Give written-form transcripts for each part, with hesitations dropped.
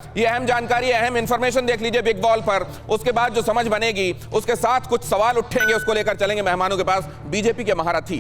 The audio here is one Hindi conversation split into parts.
ये अहम जानकारी, अहम इंफॉर्मेशन देख लीजिए बिग बॉल पर। उसके बाद जो समझ बनेगी उसके साथ कुछ सवाल उठेंगे, उसको लेकर चलेंगे मेहमानों के पास। बीजेपी के महारथी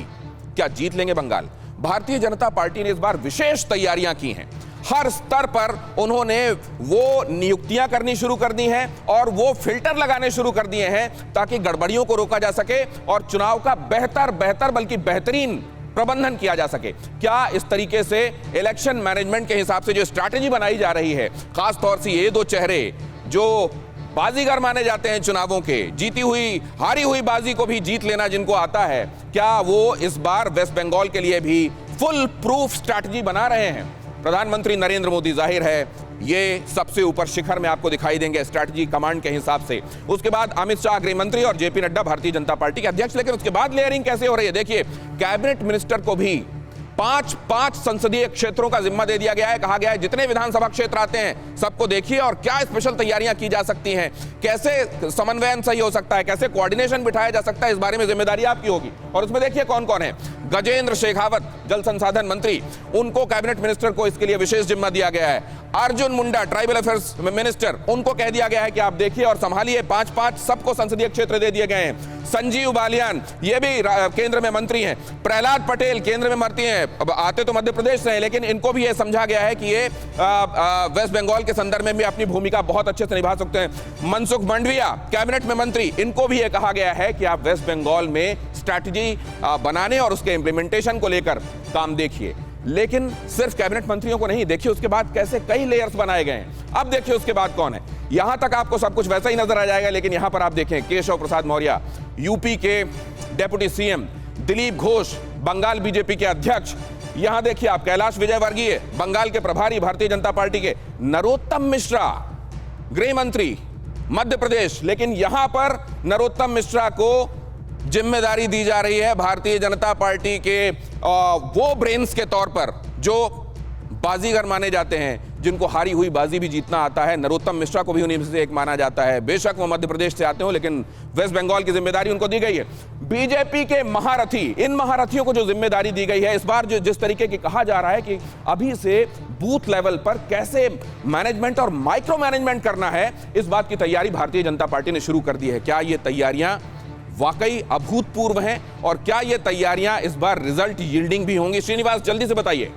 क्या जीत लेंगे बंगाल? भारतीय जनता पार्टी ने इस बार विशेष तैयारियां की हैं। हर स्तर पर उन्होंने वो नियुक्तियां करनी शुरू कर दी हैं और वो फिल्टर लगाने शुरू कर दिए हैं ताकि गड़बड़ियों को रोका जा सके और चुनाव का बेहतर बल्कि बेहतरीन प्रबंधन किया जा सके। क्या इस तरीके से इलेक्शन मैनेजमेंट के हिसाब से जो स्ट्रैटेजी बनाई जा रही है, खास तौर से ये दो चेहरे जो बाजीगर माने जाते हैं चुनावों के, जीती हुई हारी हुई बाजी को भी जीत लेना जिनको आता है, क्या वो इस बार वेस्ट बंगाल के लिए भी फुल प्रूफ स्ट्रैटेजी बना रहे हैं? प्रधानमंत्री नरेंद्र मोदी जाहिर है ये सबसे ऊपर शिखर में आपको दिखाई देंगे स्ट्रैटेजी कमांड के हिसाब से। उसके बाद अमित शाह गृह मंत्री और जेपी नड्डा भारतीय जनता पार्टी के अध्यक्ष। लेकिन उसके बाद लेयरिंग कैसे हो रही है देखिए। कैबिनेट मिनिस्टर को भी पांच संसदीय क्षेत्रों का जिम्मा दे दिया गया है। कहा गया है जितने विधानसभा क्षेत्र आते हैं सबको देखिए और क्या स्पेशल तैयारियां की जा सकती हैं, कैसे समन्वयन सही हो सकता है, कैसे कोऑर्डिनेशन बिठाया जा सकता है, इस बारे में जिम्मेदारी आपकी होगी। और उसमें देखिए कौन कौन है। गजेंद्र शेखावत जल संसाधन मंत्री, उनको कैबिनेट मिनिस्टर को इसके लिए विशेष जिम्मा दिया गया है। Arjun Munda tribal affairs minister, उनको कह दिया गया है कि आप देखिए और संभालिए। 5-5 सबको संसदीय क्षेत्र दे दिए गए हैं। संजीव बालियान ये भी केंद्र में मंत्री हैं। प्रहलाद पटेल केंद्र में मंत्री हैं, अब आते तो मध्य प्रदेश से हैं, लेकिन इनको भी ये समझा गया है कि ये वेस्ट बंगाल के संदर्भ में भी अपनी भूमिका बहुत अच्छे से निभा सकते हैं। मनसुख मांडविया कैबिनेट में मंत्री, इनको भी ये कहा गया है कि आप वेस्ट बंगाल में स्ट्रैटेजी बनाने और उसके इंप्लीमेंटेशन को लेकर काम देखिए। लेकिन सिर्फ कैबिनेट मंत्रियों को नहीं, देखिए उसके बाद कैसे कई लेयर्स बनाए गए हैं। अब देखिए उसके बाद कौन है। यहां तक आपको सब कुछ वैसा ही नजर आ जाएगा, लेकिन यहां पर आप देखें केशव प्रसाद मौर्य यूपी के deputy CM, Dilip Ghosh Bengal BJP के अध्यक्ष, यहां देखिए आप कैलाश विजयवर्गीय बंगाल के प्रभारी भारतीय जनता पार्टी के, नरोत्तम मिश्रा गृह मंत्री मध्य प्रदेश। लेकिन यहां पर नरोत्तम मिश्रा को जिम्मेदारी दी जा रही है भारतीय जनता पार्टी के वो ब्रेन्स के तौर पर जो बाजीगर माने जाते हैं, जिनको हारी हुई बाजी भी जीतना आता है। नरोत्तम मिश्रा को भी उन्हीं में से एक माना जाता है। बेशक वो मध्य प्रदेश से आते हो, लेकिन वेस्ट बंगाल की जिम्मेदारी उनको दी गई है। बीजेपी के महारथी, इन महारथियों को जो जिम्मेदारी दी गई है इस बार, जो जिस तरीके की कहा जा रहा है कि अभी से बूथ लेवल पर कैसे मैनेजमेंट और माइक्रो मैनेजमेंट करना है, इस बात की तैयारी भारतीय जनता पार्टी ने शुरू कर दी है। क्या ये तैयारियां वाकई अभूतपूर्व हैं और क्या ये तैयारियां इस बार रिजल्ट यील्डिंग भी होंगी? श्रीनिवास जल्दी से बताइए।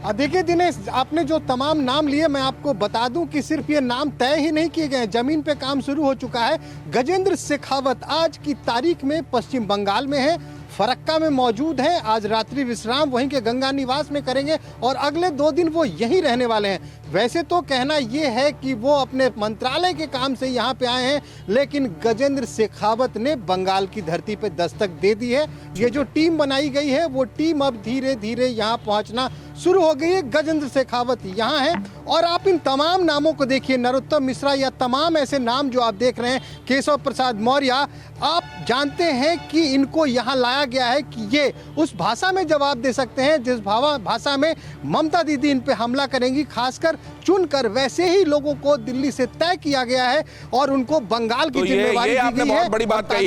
देखिए दिनेश, आपने जो तमाम नाम लिए, मैं आपको बता दूं कि सिर्फ ये नाम तय ही नहीं किए गए, जमीन पे काम शुरू हो चुका है। गजेंद्र शेखावत आज की तारीख में पश्चिम बंगाल में है, फरक्का में मौजूद हैं। आज रात्रि विश्राम वहीं के गंगा निवास में करेंगे और अगले 2 दिन वो यहीं रहने वाले हैं। वैसे तो कहना ये है कि वो अपने मंत्रालय के काम से यहाँ पे आए हैं, लेकिन गजेंद्र शेखावत ने बंगाल की धरती पे दस्तक दे दी है। ये जो टीम बनाई गई है वो टीम अब धीरे धीरे यहाँ पहुँचना शुरू हो गई है। गजेंद्र शेखावत यहाँ है और आप इन तमाम नामों को देखिए, नरोत्तम मिश्रा या तमाम ऐसे नाम जो आप देख रहे हैं, केशव प्रसाद मौर्य, आप जानते हैं कि इनको यहाँ लाया गया है कि ये उस भाषा में जवाब दे सकते हैं जिस भाषा में ममता दीदी इन पे हमला करेंगी, खासकर चुनकर। वैसे ही लोगों को दिल्ली से तय किया गया है और उनको बंगाल की जिम्मेवारी दी गई है। बहुत बड़ी बात कही